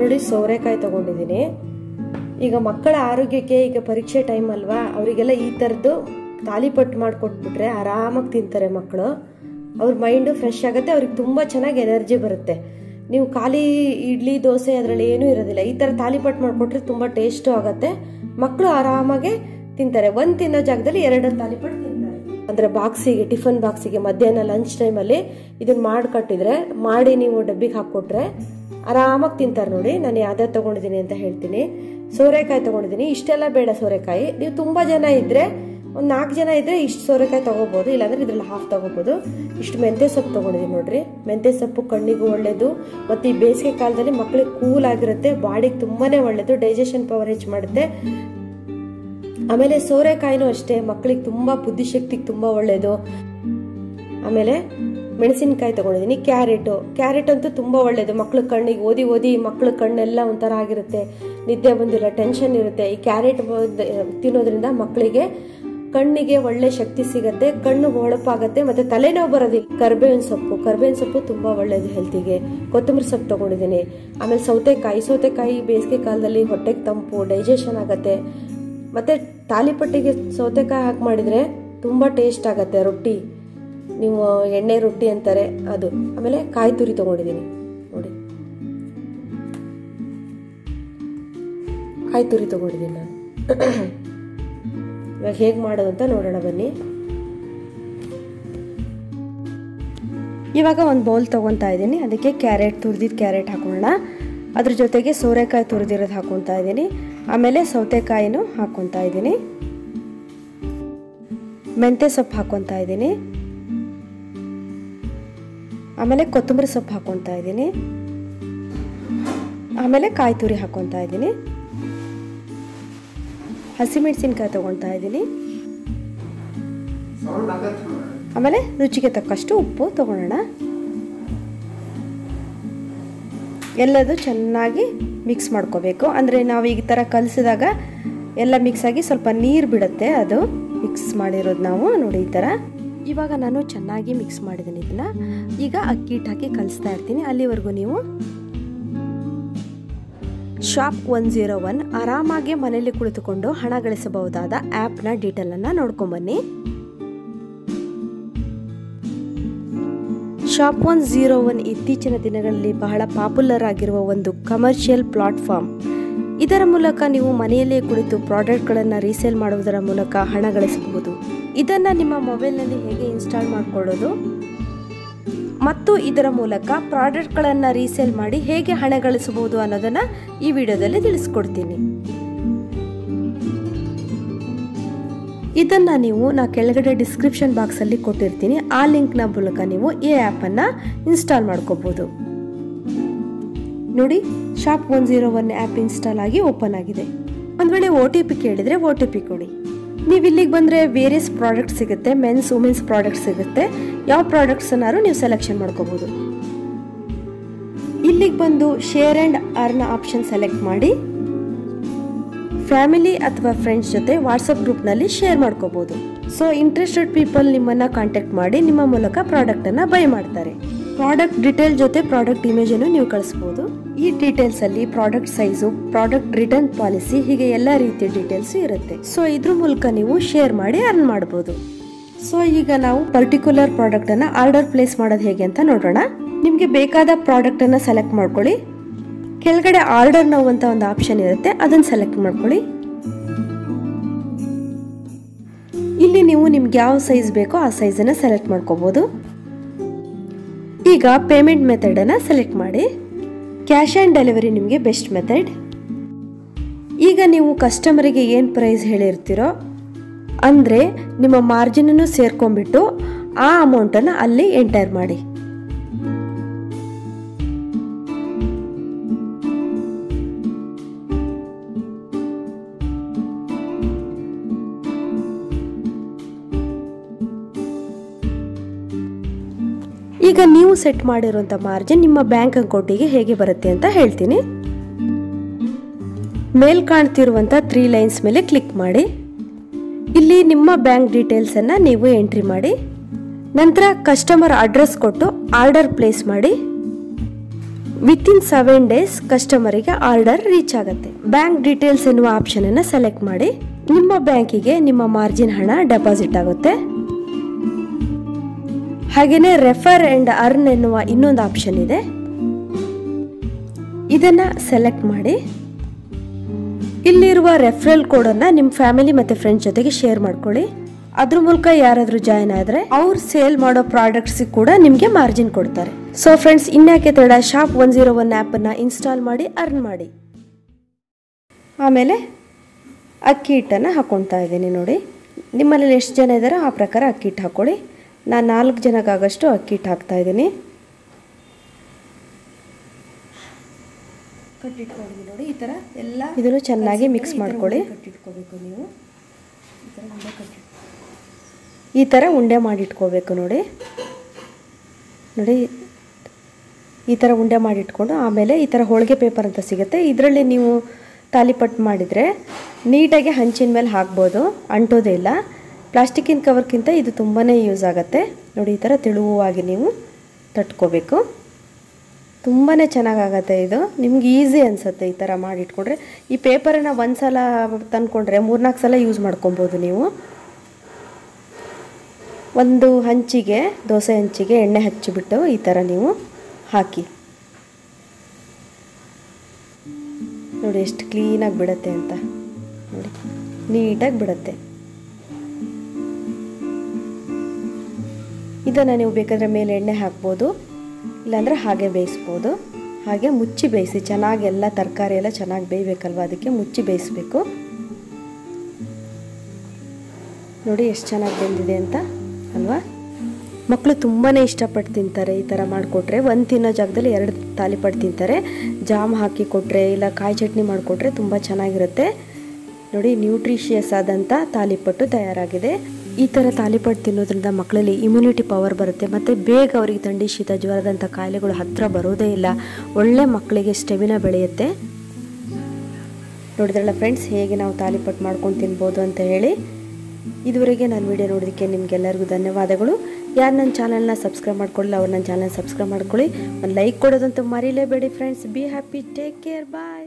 ನೋಡಿ ಸೋರೆಕಾಯಿ ತಗೊಂಡಿದ್ದೀನಿ. ಈಗ ಮಕ್ಕಳ ಆರೋಗ್ಯಕ್ಕೆ ಈಗ ಪರೀಕ್ಷೆ ಟೈಮ್ ಅಲ್ವಾ, ಅವರಿಗೆಲ್ಲ ಈ ಥರದ್ದು ತಾಲಿಪಟ್ಟು ಮಾಡಿಕೊಟ್ಬಿಟ್ರೆ ಆರಾಮಾಗಿ ತಿಂತಾರೆ ಮಕ್ಕಳು. ಅವ್ರ ಮೈಂಡು ಫ್ರೆಶ್ ಆಗುತ್ತೆ, ಅವ್ರಿಗೆ ತುಂಬ ಚೆನ್ನಾಗಿ ಎನರ್ಜಿ ಬರುತ್ತೆ. ನೀವು ಖಾಲಿ ಇಡ್ಲಿ ದೋಸೆ ಅದರಲ್ಲಿ ಏನೂ ಇರೋದಿಲ್ಲ, ಈ ಥರ ತಾಲಿಪಟ್ಟು ಮಾಡಿಕೊಟ್ರೆ ತುಂಬ ಟೇಸ್ಟು ಆಗುತ್ತೆ. ಮಕ್ಕಳು ಆರಾಮಾಗೆ ತಿಂತಾರೆ. ಒಂದು ತಿನ್ನೋ ಜಾಗದಲ್ಲಿ 2 ತಾಲಿಪಟ್ಟು ತಿಂತಾರೆ. ಅಂದರೆ ಬಾಕ್ಸಿಗೆ, ಟಿಫನ್ ಬಾಕ್ಸಿಗೆ ಮಧ್ಯಾಹ್ನ ಲಂಚ್ ಟೈಮಲ್ಲಿ ಇದನ್ನ ಮಾಡಿ ನೀವು ಡಬ್ಬಿಗೆ ಹಾಕ್ಕೊಟ್ರೆ ಆರಾಮಾಗಿ ತಿಂತಾರೆ. ನೋಡಿ ನಾನು ಯಾವ್ದಾರು ತೊಗೊಂಡಿದ್ದೀನಿ ಅಂತ ಹೇಳ್ತೀನಿ. ಸೋರೆಕಾಯಿ ತೊಗೊಂಡಿದ್ದೀನಿ. ಇಷ್ಟೆಲ್ಲ ಬೇಡ ಸೋರೆಕಾಯಿ. ನೀವು ತುಂಬ ಜನ ಇದ್ದರೆ, ಒಂದು 4 ಜನ ಇದ್ದರೆ ಇಷ್ಟು ಸೋರೆಕಾಯಿ ತೊಗೋಬೋದು, ಇಲ್ಲಾಂದರೆ ಇದ್ರಲ್ಲಿ ಹಾಫ್ ತೊಗೋಬೋದು. ಇಷ್ಟು ಮೆಂತ್ಯ ಸೊಪ್ಪು ತೊಗೊಂಡಿದ್ದೀನಿ ನೋಡ್ರಿ. ಮೆಂತ್ಯ ಸೊಪ್ಪು ಕಣ್ಣಿಗೂ ಒಳ್ಳೆಯದು, ಮತ್ತು ಈ ಬೇಸಿಗೆ ಕಾಲದಲ್ಲಿ ಮಕ್ಕಳಿಗೆ ಕೂಲ್ ಆಗಿರುತ್ತೆ, ಬಾಡಿಗೆ ತುಂಬಾ ಒಳ್ಳೆಯದು, ಡೈಜೆಷನ್ ಪವರ್ ಹೆಚ್ಚು ಮಾಡುತ್ತೆ. ಆಮೇಲೆ ಸೋರೆಕಾಯಿನೂ ಅಷ್ಟೇ, ಮಕ್ಕಳಿಗೆ ತುಂಬ ಬುದ್ಧಿಶಕ್ತಿಗೆ ತುಂಬ ಒಳ್ಳೆಯದು. ಆಮೇಲೆ ಮೆಣಸಿನಕಾಯಿ ತೊಗೊಂಡಿದ್ದೀನಿ. ಕ್ಯಾರೆಟ್ ಅಂತೂ ತುಂಬ ಒಳ್ಳೆಯದು, ಮಕ್ಕಳು ಕಣ್ಣಿಗೆ ಓದಿ ಮಕ್ಕಳ ಕಣ್ಣೆಲ್ಲ ಒಂಥರ ಆಗಿರುತ್ತೆ, ನಿದ್ದೆ ಬಂದಿಲ್ಲ, ಟೆನ್ಷನ್ ಇರುತ್ತೆ. ಈ ಕ್ಯಾರೆಟ್ ತಿನ್ನೋದ್ರಿಂದ ಮಕ್ಕಳಿಗೆ ಕಣ್ಣಿಗೆ ಒಳ್ಳೆ ಶಕ್ತಿ ಸಿಗುತ್ತೆ, ಕಣ್ಣು ಹೊಳಪಾಗತ್ತೆ, ಮತ್ತು ತಲೆನೋವು ಬರೋದಿಲ್ಲ. ಕರ್ಬೇವಿನ ಸೊಪ್ಪು ತುಂಬ ಒಳ್ಳೆಯದು ಹೆಲ್ತಿಗೆ. ಕೊತ್ತಂಬರಿ ಸೊಪ್ಪು ತೊಗೊಂಡಿದ್ದೀನಿ. ಆಮೇಲೆ ಸೌತೆಕಾಯಿ ಬೇಸಿಗೆ ಕಾಲದಲ್ಲಿ ಹೊಟ್ಟೆಗೆ ತಂಪು, ಡೈಜೆಷನ್ ಆಗುತ್ತೆ. ಮತ್ತು ತಾಲಿಪಟ್ಟಿಗೆ ಸೌತೆಕಾಯಿ ಹಾಕಿ ಮಾಡಿದರೆ ತುಂಬ ಟೇಸ್ಟ್ ಆಗುತ್ತೆ. ರೊಟ್ಟಿ, ನೀವು ಎಣ್ಣೆ ರೊಟ್ಟಿ ಅಂತಾರೆ ಅದು. ಆಮೇಲೆ ಕಾಯಿ ತುರಿ ತೊಗೊಂಡಿದ್ದೀನಿ ನೋಡಿ, ಕಾಯಿ ತುರಿ ತೊಗೊಂಡಿದ್ದೀನಿ ನಾನು. ಇವಾಗ ಹೇಗೆ ಮಾಡೋದು ಅಂತ ನೋಡೋಣ ಬನ್ನಿ. ಇವಾಗ ಒಂದು ಬೌಲ್ ತೊಗೊತಾ ಇದ್ದೀನಿ. ಅದಕ್ಕೆ ತುರಿದಿದ್ದು ಕ್ಯಾರೆಟ್ ಹಾಕೋಣ. ಅದ್ರ ಜೊತೆಗೆ ಸೋರೆಕಾಯಿ ತುರಿದಿರೋದು ಹಾಕೊತಾ ಇದ್ದೀನಿ. ಆಮೇಲೆ ಸೌತೆಕಾಯಿನೂ ಹಾಕೊತಾ ಇದ್ದೀನಿ. ಮೆಂತ್ಯ ಸೊಪ್ಪು ಹಾಕೊತಾ ಇದ್ದೀನಿ. ಆಮೇಲೆ ಕೊತ್ತಂಬರಿ ಸೊಪ್ಪು ಹಾಕೊತಾ ಇದ್ದೀನಿ. ಆಮೇಲೆ ಕಾಯಿ ತುರಿ ಹಾಕೊತಾ ಇದ್ದೀನಿ. ಹಸಿಮೆಣಸಿನ್ಕಾಯಿ ತಗೊತಾ ಇದ್ದೀನಿ. ಆಮೇಲೆ ರುಚಿಗೆ ತಕ್ಕಷ್ಟು ಉಪ್ಪು ತಗೊಳ್ಳೋಣ. ಎಲ್ಲದು ಚೆನ್ನಾಗಿ ಮಿಕ್ಸ್ ಮಾಡ್ಕೋಬೇಕು. ಅಂದರೆ ನಾವು ಈ ಥರ ಕಲಿಸಿದಾಗ ಎಲ್ಲ ಮಿಕ್ಸ್ ಆಗಿ ಸ್ವಲ್ಪ ನೀರು ಬಿಡುತ್ತೆ, ಅದು ಮಿಕ್ಸ್ ಮಾಡಿರೋದು ನಾವು ನೋಡಿ ಈ ಥರ. ಇವಾಗ ನಾನು ಚೆನ್ನಾಗಿ ಮಿಕ್ಸ್ ಮಾಡಿದ್ದೀನಿ ಇದನ್ನ. ಈಗ ಅಕ್ಕಿ ಹಿಟ್ಟು ಹಾಕಿ ಕಲಿಸ್ತಾ ಇರ್ತೀನಿ. ಅಲ್ಲಿವರೆಗೂ ನೀವು ಶಾಪ್ 101 ಆರಾಮಾಗಿ ಮನೆಯಲ್ಲಿ ಕುಳಿತುಕೊಂಡು ಹಣ ಗಳಿಸಬಹುದಾದ ಆ್ಯಪ್ನ ಡೀಟೇಲನ್ನು ನೋಡ್ಕೊಂಬನ್ನಿ. ಶಾಪ್ 101 ಇತ್ತೀಚಿನ ದಿನಗಳಲ್ಲಿ ಬಹಳ ಪಾಪ್ಯುಲರ್ ಆಗಿರುವ ಒಂದು ಕಮರ್ಷಿಯಲ್ ಪ್ಲಾಟ್ಫಾರ್ಮ್. ಇದರ ಮೂಲಕ ನೀವು ಮನೆಯಲ್ಲೇ ಕುಳಿತು ಪ್ರಾಡಕ್ಟ್ಗಳನ್ನು ರೀಸೇಲ್ ಮಾಡುವುದರ ಮೂಲಕ ಹಣ ಗಳಿಸಬಹುದು. ಇದನ್ನು ನಿಮ್ಮ ಮೊಬೈಲ್ನಲ್ಲಿ ಹೇಗೆ ಇನ್ಸ್ಟಾಲ್ ಮಾಡಿಕೊಳ್ಳೋದು ಮತ್ತು ಇದರ ಮೂಲಕ ಪ್ರಾಡಕ್ಟ್ಗಳನ್ನು ರೀಸೇಲ್ ಮಾಡಿ ಹೇಗೆ ಹಣ ಗಳಿಸಬಹುದು ಅನ್ನೋದನ್ನು ಈ ವಿಡಿಯೋದಲ್ಲಿ ತಿಳಿಸ್ಕೊಡ್ತೀನಿ. ಇದನ್ನು ನಾ ಕೆಳಗಡೆ ಡಿಸ್ಕ್ರಿಪ್ಷನ್ ಬಾಕ್ಸಲ್ಲಿ ಕೊಟ್ಟಿರ್ತೀನಿ. ಆ ಲಿಂಕ್ನ ಮೂಲಕ ನೀವು ಈ ಆ್ಯಪನ್ನು ಇನ್ಸ್ಟಾಲ್ ಮಾಡ್ಕೋಬೋದು. ನೋಡಿ, ಶಾಪ್ 101 ಆ್ಯಪ್ ಇನ್ಸ್ಟಾಲ್ ಆಗಿ ಓಪನ್ ಆಗಿದೆ. ಒಂದು ವೇಳೆ OTP ಕೇಳಿದರೆ OTP ಕೊಡಿ. ನೀವು ಇಲ್ಲಿಗೆ ಬಂದರೆ ವೇರಿಯಸ್ ಪ್ರಾಡಕ್ಟ್ ಸಿಗುತ್ತೆ, ಮೆನ್ಸ್ ವುಮೆನ್ಸ್ ಪ್ರಾಡಕ್ಟ್ ಸಿಗುತ್ತೆ. ಯಾವ ಪ್ರಾಡಕ್ಟ್ಸನ್ನಾರು ನೀವು ಸೆಲೆಕ್ಷನ್ ಮಾಡ್ಕೋಬೋದು. ಇಲ್ಲಿಗೆ ಬಂದು share and earn option select ಮಾಡಿ ಫ್ಯಾಮಿಲಿ ಅಥವಾ ಫ್ರೆಂಡ್ಸ್ ಜೊತೆ ವಾಟ್ಸಪ್ ಗ್ರೂಪ್ನಲ್ಲಿ ಶೇರ್ ಮಾಡ್ಕೋಬೋದು. ಸೊ ಇಂಟ್ರೆಸ್ಟೆಡ್ ಪೀಪಲ್ ನಿಮ್ಮನ್ನು ಕಾಂಟ್ಯಾಕ್ಟ್ ಮಾಡಿ ನಿಮ್ಮ ಮೂಲಕ ಪ್ರಾಡಕ್ಟನ್ನು ಬೈ ಮಾಡ್ತಾರೆ. ಪ್ರಾಡಕ್ಟ್ ಡೀಟೇಲ್ ಜೊತೆ ಪ್ರಾಡಕ್ಟ್ ಇಮೇಜನ್ನು ನೀವು ಕಳಿಸ್ಬೋದು. ಈ ಡೀಟೇಲ್ಸಲ್ಲಿ product size, product return policy, ಹೀಗೆ ಎಲ್ಲ ರೀತಿಯ ಡೀಟೇಲ್ಸ್ ಇರುತ್ತೆ. ಸೊ ಇದ್ರ ಮೂಲಕ ನೀವು ಶೇರ್ ಮಾಡಿ ಅರ್ನ್ ಮಾಡ್ಬೋದು. ಸೊ ಈಗ ನಾವು ಪರ್ಟಿಕ್ಯುಲರ್ ಪ್ರಾಡಕ್ಟನ್ನು ಆರ್ಡರ್ ಪ್ಲೇಸ್ ಮಾಡೋದು ಹೇಗೆ ಅಂತ ನೋಡೋಣ. ನಿಮಗೆ ಬೇಕಾದ ಪ್ರಾಡಕ್ಟನ್ನು ಸೆಲೆಕ್ಟ್ ಮಾಡ್ಕೊಳ್ಳಿ. ಕೆಳಗಡೆ ಆರ್ಡರ್ ನೌ ಅಂತ ಒಂದು ಆಪ್ಷನ್ ಇರುತ್ತೆ, ಅದನ್ನು ಸೆಲೆಕ್ಟ್ ಮಾಡ್ಕೊಳ್ಳಿ. ಇಲ್ಲಿ ನೀವು ನಿಮ್ಗೆ ಯಾವ ಸೈಜ್ ಬೇಕೋ ಆ ಸೈಜನ್ನು ಸೆಲೆಕ್ಟ್ ಮಾಡ್ಕೋಬೋದು. ಈಗ ಪೇಮೆಂಟ್ ಮೆಥಡನ್ನು ಸೆಲೆಕ್ಟ್ ಮಾಡಿ. ಕ್ಯಾಶ್ ಆನ್ ಡೆಲಿವರಿ ನಿಮಗೆ ಬೆಸ್ಟ್ ಮೆಥಡ್. ಈಗ ನೀವು ಕಸ್ಟಮರಿಗೆ ಏನು ಪ್ರೈಸ್ ಹೇಳಿರ್ತೀರೋ ಅಂದರೆ ನಿಮ್ಮ ಮಾರ್ಜಿನನ್ನು ಸೇರ್ಕೊಂಡ್ಬಿಟ್ಟು ಆ ಅಮೌಂಟನ್ನು ಅಲ್ಲಿ ಎಂಟರ್ ಮಾಡಿ. ಈಗ ನೀವು ಸೆಟ್ ಮಾಡಿರುವಂಥ ಮಾರ್ಜಿನ್ ನಿಮ್ಮ ಬ್ಯಾಂಕ್ ಅಕೌಂಟಿಗೆ ಹೇಗೆ ಬರುತ್ತೆ ಅಂತ ಹೇಳ್ತೀನಿ. ಮೇಲ್ ಕಾಣ್ತಿರುವಂಥ 3 ಲೈನ್ಸ್ ಮೇಲೆ ಕ್ಲಿಕ್ ಮಾಡಿ. ಇಲ್ಲಿ ನಿಮ್ಮ ಬ್ಯಾಂಕ್ ಡೀಟೇಲ್ಸನ್ನು ನೀವು ಎಂಟ್ರಿ ಮಾಡಿ. ನಂತರ ಕಸ್ಟಮರ್ ಅಡ್ರೆಸ್ ಕೊಟ್ಟು ಆರ್ಡರ್ ಪ್ಲೇಸ್ ಮಾಡಿ. ವಿತಿನ್ 7 days ಕಸ್ಟಮರಿಗೆ ಆರ್ಡರ್ ರೀಚ್ ಆಗುತ್ತೆ. ಬ್ಯಾಂಕ್ ಡೀಟೇಲ್ಸ್ ಎನ್ನುವ ಆಪ್ಷನ್ ಅನ್ನು ಸೆಲೆಕ್ಟ್ ಮಾಡಿ. ನಿಮ್ಮ ಬ್ಯಾಂಕಿಗೆ ನಿಮ್ಮ ಮಾರ್ಜಿನ್ ಹಣ ಡೆಪಾಸಿಟ್ ಆಗುತ್ತೆ. ಹಾಗೆಯೇ ರೆಫರ್ ಅಂಡ್ ಅರ್ನ್ ಎನ್ನುವ ಇನ್ನೊಂದು ಆಪ್ಷನ್ ಇದೆ. ಇದನ್ನ ಸೆಲೆಕ್ಟ್ ಮಾಡಿ. ಇಲ್ಲಿರುವ ರೆಫರಲ್ ಕೋಡ್ ಅನ್ನ ನಿಮ್ಮ ಫ್ಯಾಮಿಲಿ ಮತ್ತೆ ಫ್ರೆಂಡ್ಸ್ ಜೊತೆಗೆ ಶೇರ್ ಮಾಡ್ಕೊಳ್ಳಿ. ಅದ್ರ ಮೂಲಕ ಯಾರಾದ್ರೂ ಜಾಯಿನ್ ಆದ್ರೆ ಅವ್ರು ಸೇಲ್ ಮಾಡೋ ಪ್ರಾಡಕ್ಟ್ಸ್ ಕೂಡ ನಿಮ್ಗೆ ಮಾರ್ಜಿನ್ ಕೊಡ್ತಾರೆ. ಸೊ ಫ್ರೆಂಡ್ಸ್, ಇನ್ಯಾಕೆ ತಡ, ಶಾಪ್ 101 ಆ್ಯಪ್ ಅನ್ನ ಇನ್ಸ್ಟಾಲ್ ಮಾಡಿ ಅರ್ನ್ ಮಾಡಿ. ಆಮೇಲೆ ಅಕ್ಕಿ ಹಿಟ್ಟನ್ನು ಹಾಕೊಳ್ತಾ ಇದ್ದೀನಿ. ನೋಡಿ, ನಿಮ್ಮಲ್ಲಿ ಎಷ್ಟು ಜನ ಇದ್ದಾರೋ ಆ ಪ್ರಕಾರ ಅಕ್ಕಿ ಹಿಟ್ಟು ಹಾಕೊಳ್ಳಿ. ನಾನು 4 ಜನಕ್ಕಾಗಷ್ಟು ಅಕ್ಕಿ ಹಿಟ್ಟು ಹಾಕ್ತಾ ಇದ್ದೀನಿ. ಕಟ್ಟಿಟ್ಕೊಳ್ಳಿ. ನೋಡಿ, ಈ ಥರ ಎಲ್ಲ ಇದನ್ನು ಚೆನ್ನಾಗಿ ಮಿಕ್ಸ್ ಮಾಡ್ಕೊಳ್ಳಿ. ಕಟ್ಟಿಟ್ಕೋಬೇಕು ನೀವು. ಈ ಥರ ಉಂಡೆ ಮಾಡಿಟ್ಕೋಬೇಕು. ನೋಡಿ, ಈ ಥರ ಉಂಡೆ ಮಾಡಿಟ್ಕೊಂಡು ಆಮೇಲೆ ಈ ಥರ ಹೋಳಿಗೆ ಪೇಪರ್ ಅಂತ ಸಿಗುತ್ತೆ. ಇದರಲ್ಲಿ ನೀವು ತಾಲಿಪಟ್ಟು ಮಾಡಿದರೆ ನೀಟಾಗಿ ಹಂಚಿನ ಮೇಲೆ ಹಾಕ್ಬೋದು, ಅಂಟೋದೇ ಇಲ್ಲ. ಪ್ಲಾಸ್ಟಿಕ್ಕಿನ ಕವರ್ಗಿಂತ ಇದು ತುಂಬಾ ಯೂಸ್ ಆಗುತ್ತೆ. ನೋಡಿ, ಈ ಥರ ತೆಳುವಾಗಿ ನೀವು ತಟ್ಕೋಬೇಕು. ತುಂಬಾ ಚೆನ್ನಾಗಾಗತ್ತೆ. ಇದು ನಿಮ್ಗೆ ಈಸಿ ಅನಿಸುತ್ತೆ ಈ ಥರ ಮಾಡಿಟ್ಕೊಂಡ್ರೆ. ಈ ಪೇಪರನ್ನು ಒಂದು ಸಲ ತಂದ್ಕೊಂಡ್ರೆ 3-4 ಸಲ ಯೂಸ್ ಮಾಡ್ಕೊಬೋದು ನೀವು. ಒಂದು ಹಂಚಿಗೆ, ದೋಸೆ ಹಂಚಿಗೆ ಎಣ್ಣೆ ಹಚ್ಚಿಬಿಟ್ಟು ಈ ಥರ ನೀವು ಹಾಕಿ. ನೋಡಿ ಎಷ್ಟು ಕ್ಲೀನಾಗಿ ಬಿಡುತ್ತೆ ಅಂತ. ನೋಡಿ, ನೀಟಾಗಿ ಬಿಡುತ್ತೆ. ಇದನ್ನು ನೀವು ಬೇಕಾದರೆ ಮೇಲೆ ಎಣ್ಣೆ ಹಾಕ್ಬೋದು, ಇಲ್ಲಾಂದರೆ ಹಾಗೆ ಬೇಯಿಸ್ಬೋದು. ಹಾಗೆ ಮುಚ್ಚಿ ಬೇಯಿಸಿ. ಚೆನ್ನಾಗಿ ಎಲ್ಲ ತರಕಾರಿ ಎಲ್ಲ ಚೆನ್ನಾಗಿ ಬೇಯಬೇಕಲ್ವ, ಅದಕ್ಕೆ ಮುಚ್ಚಿ ಬೇಯಿಸ್ಬೇಕು. ನೋಡಿ ಎಷ್ಟು ಚೆನ್ನಾಗಿ ಬೆಂದಿದೆ ಅಂತ ಅಲ್ವಾ. ಮಕ್ಕಳು ತುಂಬಾ ಇಷ್ಟಪಟ್ಟು ತಿಂತಾರೆ ಈ ಥರ ಮಾಡಿಕೊಟ್ರೆ. ಒಂದು ತಿನ್ನೋ ಜಾಗದಲ್ಲಿ 2 ತಾಲಿಪಟ್ಟು ತಿಂತಾರೆ. ಜಾಮ್ ಹಾಕಿ ಕೊಟ್ಟರೆ ಇಲ್ಲ ಕಾಯಿ ಚಟ್ನಿ ಮಾಡಿಕೊಟ್ರೆ ತುಂಬ ಚೆನ್ನಾಗಿರುತ್ತೆ. ನೋಡಿ, ನ್ಯೂಟ್ರಿಷಿಯಸ್ ಆದಂಥ ತಾಲಿಪಟ್ಟು ತಯಾರಾಗಿದೆ. ಈ ಥರ ತಾಲಿಪಟ್ಟು ತಿನ್ನೋದ್ರಿಂದ ಮಕ್ಕಳಲ್ಲಿ ಇಮ್ಯುನಿಟಿ ಪವರ್ ಬರುತ್ತೆ ಮತ್ತು ಬೇಗ ಅವರಿಗೆ ಥಂಡಿ, ಶೀತ, ಜ್ವರದಂಥ ಕಾಯಿಲೆಗಳು ಹತ್ತಿರ ಬರೋದೇ ಇಲ್ಲ. ಒಳ್ಳೆ ಮಕ್ಕಳಿಗೆ ಸ್ಟೆಮಿನಾ ಬೆಳೆಯುತ್ತೆ. ನೋಡಿದ್ರಲ್ಲ ಫ್ರೆಂಡ್ಸ್, ಹೇಗೆ ನಾವು ತಾಲಿಪಟ್ಟು ಮಾಡ್ಕೊಂಡು ತಿನ್ಬೋದು ಅಂತ ಹೇಳಿ. ಇದುವರೆಗೆ ನಾನು ವಿಡಿಯೋ ನೋಡೋದಕ್ಕೆ ನಿಮಗೆಲ್ಲರಿಗೂ ಧನ್ಯವಾದಗಳು. ಯಾರು ನನ್ನ ಚಾನಲ್ನ ಸಬ್ಸ್ಕ್ರೈಬ್ ಮಾಡ್ಕೊಳ್ಳಿಲ್ಲ ಅವ್ರು ನನ್ನ ಚಾನಲ್ ಸಬ್ಸ್ಕ್ರೈಬ್ ಮಾಡ್ಕೊಳ್ಳಿ. ಒಂದು ಲೈಕ್ ಕೊಡೋದಂತೂ ಮರೀಲೇಬೇಡಿ friends. Be happy, take care, bye.